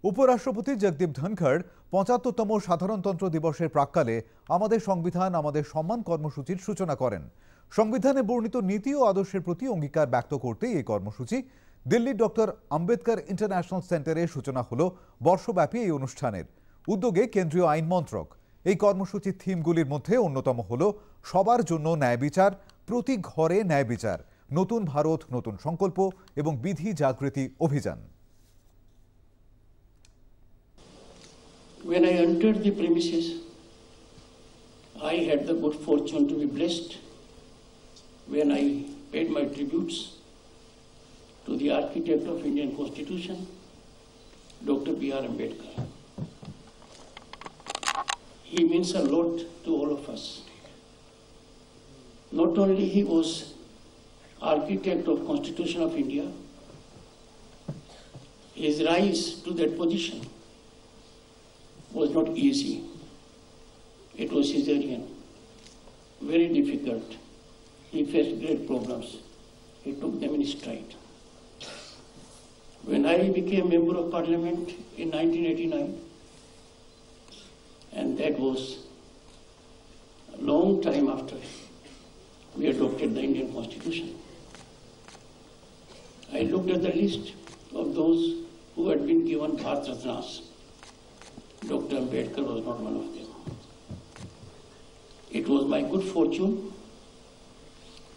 উপরাষ্ট্রপতি জগদীপ ধনখড় ৭৫তম সাধারণতন্ত্র দিবসের প্রাক্কালে আমাদের সংবিধান আমাদের সম্মান কর্মসূচির সূচনা করেন। সংবিধানে বর্ণিত নীতি ও আদর্শের প্রতি অঙ্গীকার ব্যক্ত করতে এই কর্মসূচি দিল্লির ডক্টর আম্বেদকর ইন্টারন্যাশনাল সেন্টারে সূচনা হলো বর্ষব্যাপী এই অনুষ্ঠানের উদ্যোগে কেন্দ্রীয় আইন মন্ত্রক। এই কর্মসূচির থিমগুলির মধ্যে অন্যতম হলো সবার জন্য ন্যায় বিচার, প্রতি ঘরে ন্যায় বিচার, নতুন ভারত নতুন সংকল্প এবং বিধি জাগৃতি অভিযান। When I entered the premises, I had the good fortune to be blessed when I paid my tributes to the architect of Indian Constitution, Dr. B.R. Ambedkar. He means a lot to all of us. Not only he was architect of Constitution of India, his rise to that position was not easy. It was Caesarean, very difficult. He faced great problems. He took them in stride. When I became Member of Parliament in 1989, and that was a long time after we adopted the Indian Constitution, I looked at the list of those who had been given Bharat Ratnas. Dr. Ambedkar was not one of them. It was my good fortune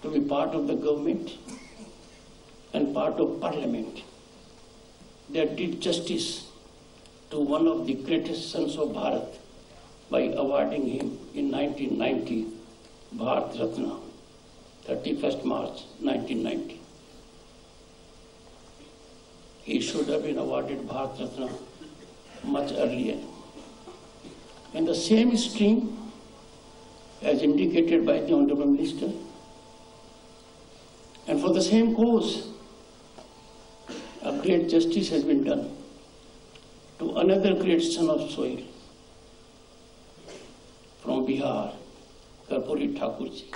to be part of the government and part of Parliament that did justice to one of the greatest sons of Bharat by awarding him in 1990 Bharat Ratna, 31st March 1990. He should have been awarded Bharat Ratna much earlier. In the same stream, as indicated by the Honorable Minister, and for the same cause, a great justice has been done to another great son of soil from Bihar, Karpuri Thakurji.